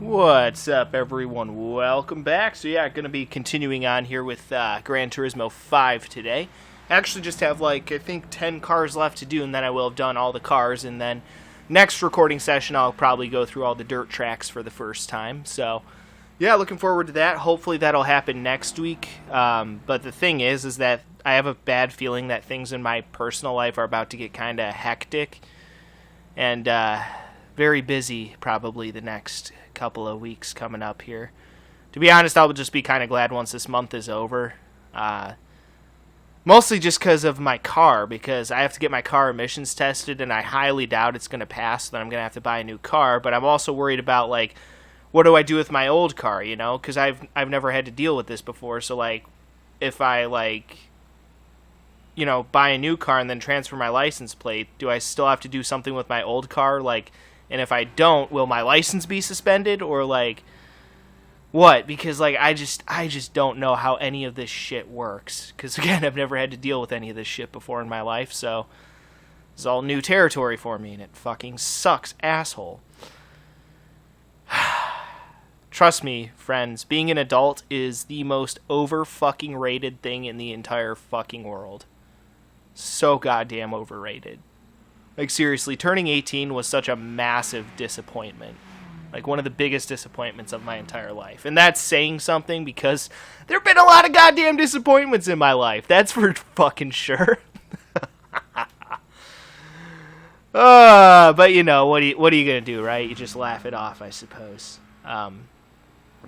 What's up, everyone? Welcome back. So yeah, going to be continuing on here with Gran Turismo 5 today. I actually just have I think 10 cars left to do, and then I will have done all the cars, and then next recording session I'll probably go through all the dirt tracks for the first time. So yeah, looking forward to that. Hopefully that'll happen next week. But the thing is that I have a bad feeling that things in my personal life are about to get kind of hectic and very busy probably the next couple of weeks coming up here. To be honest, I'll just be kind of glad once this month is over. Mostly just because of my car, because I have to get my car emissions tested, and I highly doubt it's going to pass, so then I'm going to have to buy a new car. But I'm also worried about, what do I do with my old car, you know? Because I've never had to deal with this before, so, if I, buy a new car and then transfer my license plate, do I still have to do something with my old car? And if I don't, will my license be suspended? Or, what? Because, I just don't know how any of this shit works. Because, again, I've never had to deal with any of this shit before in my life, so it's all new territory for me, and it fucking sucks, asshole. Trust me, friends, being an adult is the most over-fucking rated thing in the entire fucking world. So goddamn overrated. Seriously, turning 18 was such a massive disappointment. One of the biggest disappointments of my entire life. And that's saying something, because there have been a lot of goddamn disappointments in my life. That's for fucking sure. But what are you gonna do, right? You just laugh it off, I suppose.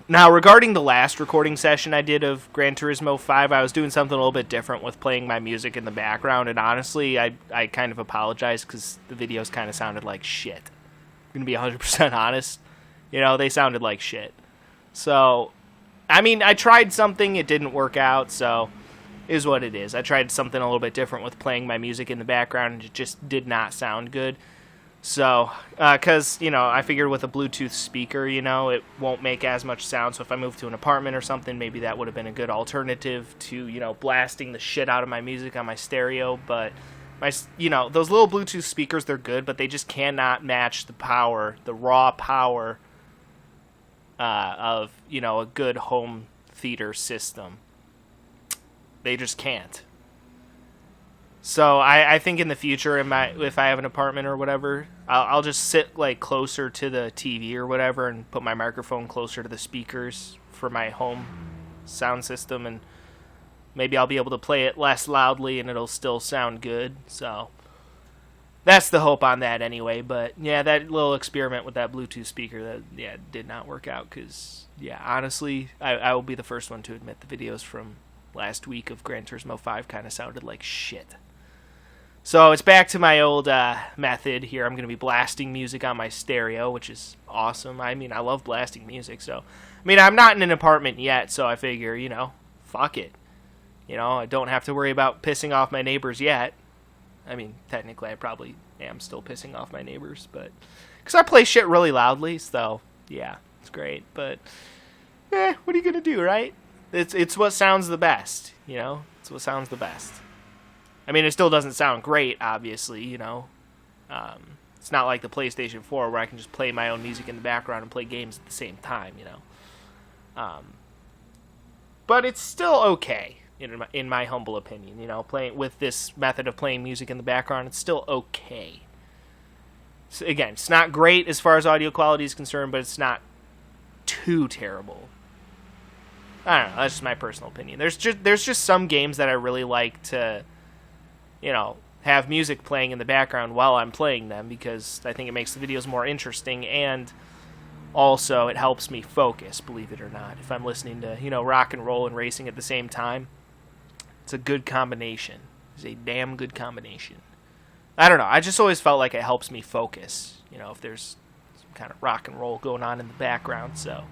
Now, regarding the last recording session I did of Gran Turismo 5, I was doing something a little bit different with playing my music in the background, and honestly, I kind of apologize because the videos kind of sounded like shit. I'm gonna be 100% honest. They sounded like shit. So, I tried something, it didn't work out, so it is what it is. I tried something a little bit different with playing my music in the background, and it just did not sound good. So, because, I figured with a Bluetooth speaker, it won't make as much sound, so if I moved to an apartment or something, maybe that would have been a good alternative to, blasting the shit out of my music on my stereo, but those little Bluetooth speakers, they're good, but they just cannot match the power, the raw power of, a good home theater system. They just can't. So I think in the future, if I have an apartment or whatever, I'll just sit closer to the TV or whatever and put my microphone closer to the speakers for my home sound system, and maybe I'll be able to play it less loudly and it'll still sound good. So that's the hope on that anyway. But yeah, that little experiment with that Bluetooth speaker, did not work out because, honestly, I will be the first one to admit the videos from last week of Gran Turismo 5 kind of sounded like shit. So it's back to my old method here. I'm going to be blasting music on my stereo, which is awesome. I love blasting music. So, I'm not in an apartment yet, so I figure, fuck it. I don't have to worry about pissing off my neighbors yet. Technically, I probably am still pissing off my neighbors, but because I play shit really loudly, so yeah, it's great. But what are you going to do, right? It's what sounds the best, It's what sounds the best. It still doesn't sound great, obviously, It's not like the PlayStation 4 where I can just play my own music in the background and play games at the same time, But it's still okay, in my humble opinion, Playing with this method of playing music in the background, it's still okay. So again, it's not great as far as audio quality is concerned, but it's not too terrible. I don't know, that's just my personal opinion. There's just some games that I really like to, have music playing in the background while I'm playing them, because I think it makes the videos more interesting, and also it helps me focus, believe it or not. If I'm listening to, rock and roll and racing at the same time, it's a good combination. It's a damn good combination. I don't know, I just always felt like it helps me focus, if there's some kind of rock and roll going on in the background, so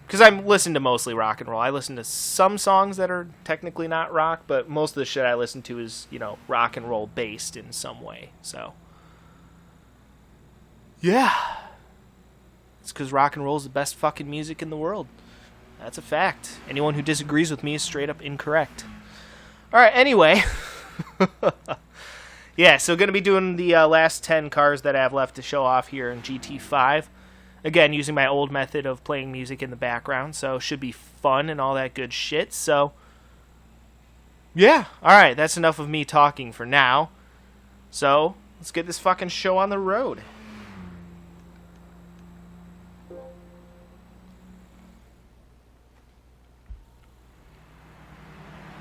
because I listen to mostly rock and roll. I listen to some songs that are technically not rock, but most of the shit I listen to is, rock and roll based in some way. So, yeah. It's because rock and roll is the best fucking music in the world. That's a fact. Anyone who disagrees with me is straight up incorrect. Alright, anyway. Yeah, so going to be doing the last 10 cars that I have left to show off here in GT5. Again, using my old method of playing music in the background, so should be fun and all that good shit. So, yeah, alright, that's enough of me talking for now. So, let's get this fucking show on the road.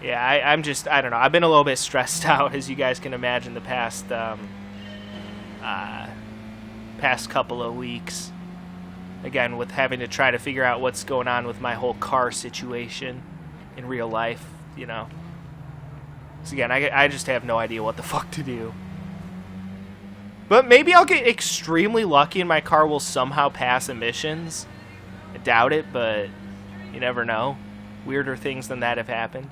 Yeah, I'm just, I don't know, I've been a little bit stressed out, as you guys can imagine, the past couple of weeks. Again, with having to try to figure out what's going on with my whole car situation in real life, you know. So again, I just have no idea what the fuck to do. But maybe I'll get extremely lucky and my car will somehow pass emissions. I doubt it, but you never know. Weirder things than that have happened.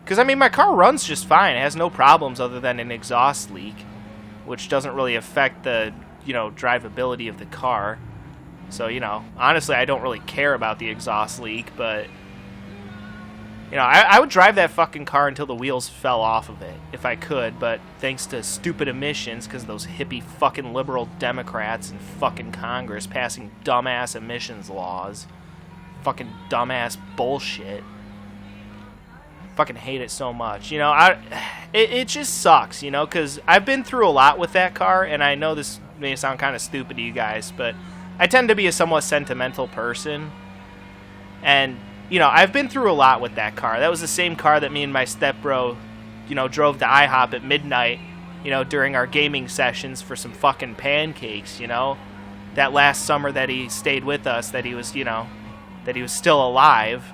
Because, I mean, my car runs just fine. It has no problems other than an exhaust leak, which doesn't really affect the, you know, drivability of the car. So, you know, honestly, I don't really care about the exhaust leak, but, you know, I would drive that fucking car until the wheels fell off of it, if I could, but thanks to stupid emissions, because those hippie fucking liberal Democrats in fucking Congress passing dumbass emissions laws. Fucking dumbass bullshit. Fucking hate it so much. You know, it just sucks, you know, because I've been through a lot with that car, and I know this may sound kind of stupid to you guys, but I tend to be a somewhat sentimental person, and, you know, I've been through a lot with that car. That was the same car that me and my stepbro, you know, drove to IHOP at midnight, you know, during our gaming sessions for some fucking pancakes, you know. That last summer that he stayed with us, that he was, you know, that he was still alive,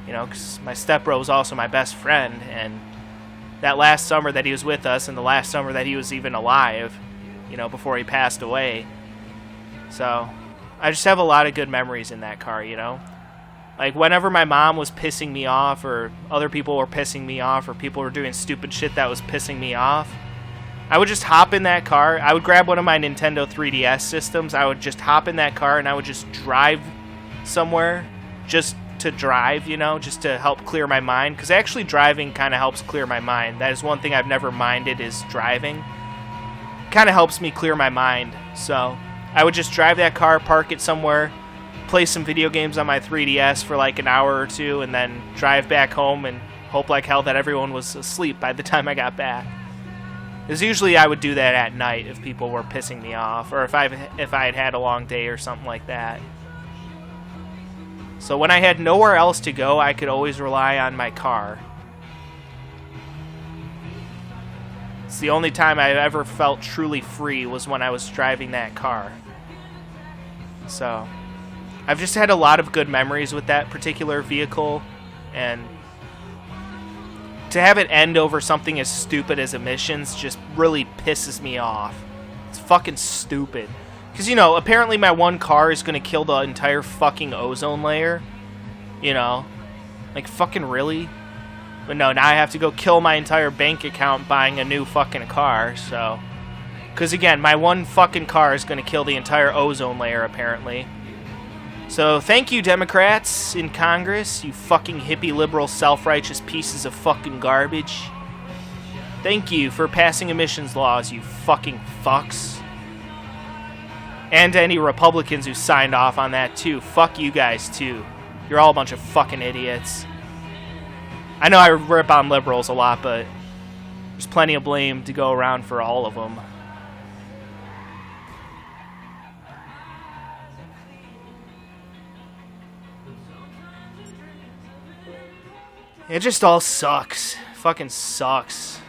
you know, because my stepbro was also my best friend, and that last summer that he was with us, and the last summer that he was even alive, you know, before he passed away. So I just have a lot of good memories in that car, you know. Like, whenever my mom was pissing me off, or other people were pissing me off, or people were doing stupid shit that was pissing me off, I would just hop in that car. I would grab one of my Nintendo 3DS systems. I would just hop in that car, and I would just drive somewhere just to drive, you know, just to help clear my mind. Because actually driving kind of helps clear my mind. That is one thing I've never minded, is driving. Kind of helps me clear my mind. So I would just drive that car, park it somewhere, play some video games on my 3DS for like an hour or two, and then drive back home and hope like hell that everyone was asleep by the time I got back. Because usually I would do that at night if people were pissing me off, or if I had had a long day or something like that. So when I had nowhere else to go, I could always rely on my car. It's the only time I ever felt truly free was when I was driving that car. So I've just had a lot of good memories with that particular vehicle, and to have it end over something as stupid as emissions just really pisses me off. It's fucking stupid. Because, you know, apparently my one car is going to kill the entire fucking ozone layer. You know? Like, fucking really? But no, now I have to go kill my entire bank account buying a new fucking car, so. Because, again, my one fucking car is going to kill the entire ozone layer, apparently. So, thank you, Democrats in Congress, you fucking hippie liberal self-righteous pieces of fucking garbage. Thank you for passing emissions laws, you fucking fucks. And to any Republicans who signed off on that, too. Fuck you guys, too. You're all a bunch of fucking idiots. I know I rip on liberals a lot, but there's plenty of blame to go around for all of them. It just all sucks. Fucking sucks.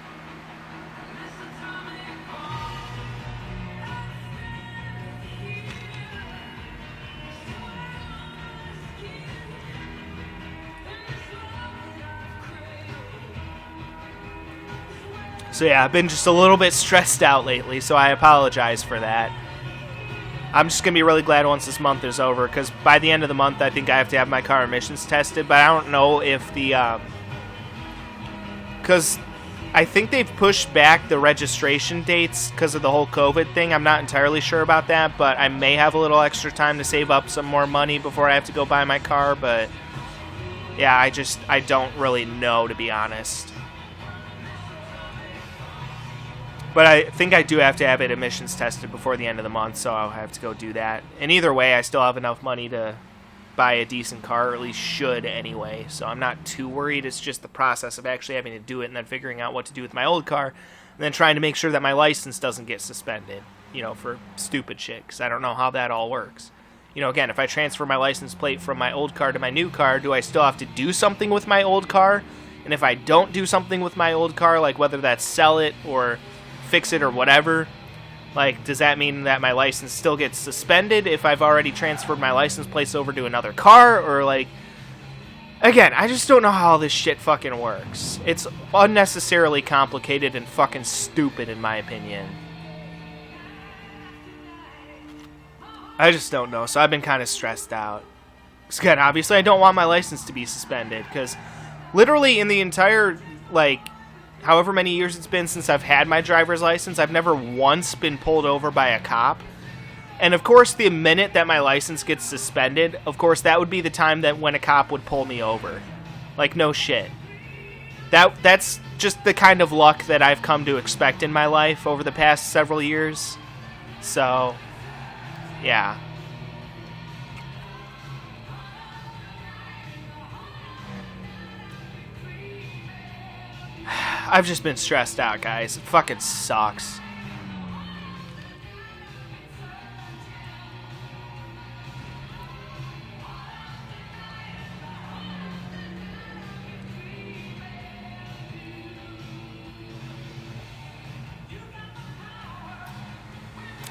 So yeah, I've been just a little bit stressed out lately, so I apologize for that. I'm just going to be really glad once this month is over, because by the end of the month, I think I have to have my car emissions tested, but I don't know if the, because I think they've pushed back the registration dates because of the whole COVID thing. I'm not entirely sure about that, but I may have a little extra time to save up some more money before I have to go buy my car, but yeah, I don't really know, to be honest. But I think I do have to have it emissions tested before the end of the month, so I'll have to go do that. And either way, I still have enough money to buy a decent car, or at least should anyway, so I'm not too worried. It's just the process of actually having to do it and then figuring out what to do with my old car, and then trying to make sure that my license doesn't get suspended, you know, for stupid shit, because I don't know how that all works. You know, again, if I transfer my license plate from my old car to my new car, do I still have to do something with my old car? And if I don't do something with my old car, like whether that's sell it or fix it or whatever, like, does that mean that my license still gets suspended if I've already transferred my license plates over to another car? Or, like, again, I just don't know how all this shit fucking works. It's unnecessarily complicated and fucking stupid, in my opinion. I just don't know, so I've been kind of stressed out. Because, again, obviously I don't want my license to be suspended, because literally in the entire, like, however many years it's been since I've had my driver's license, I've never once been pulled over by a cop. And of course, the minute that my license gets suspended, of course, that would be the time that when a cop would pull me over. Like, no shit. That's just the kind of luck that I've come to expect in my life over the past several years. So, yeah. I've just been stressed out, guys. It fucking sucks.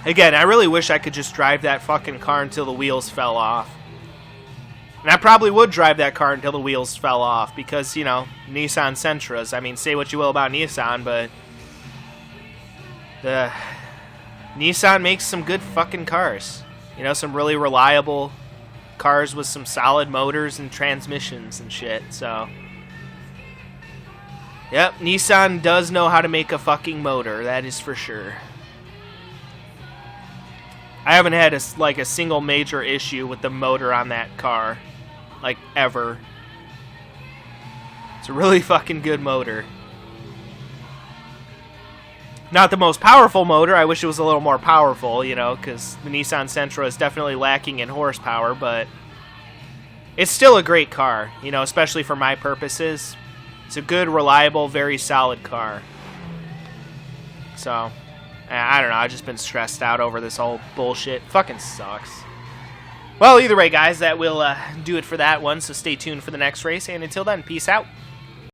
Again, I really wish I could just drive that fucking car until the wheels fell off. And I probably would drive that car until the wheels fell off because, you know, Nissan Sentras. I mean, say what you will about Nissan, but Nissan makes some good fucking cars. You know, some really reliable cars with some solid motors and transmissions and shit, so. Yep, Nissan does know how to make a fucking motor, that is for sure. I haven't had a single major issue with the motor on that car. Like, ever. It's a really fucking good motor. Not the most powerful motor. I wish it was a little more powerful, you know, because the Nissan Sentra is definitely lacking in horsepower, but it's still a great car, you know, especially for my purposes. It's a good, reliable, very solid car. So, I don't know. I've just been stressed out over this whole bullshit. Fucking sucks. Well, either way, guys, that will do it for that one, so stay tuned for the next race, and until then, peace out.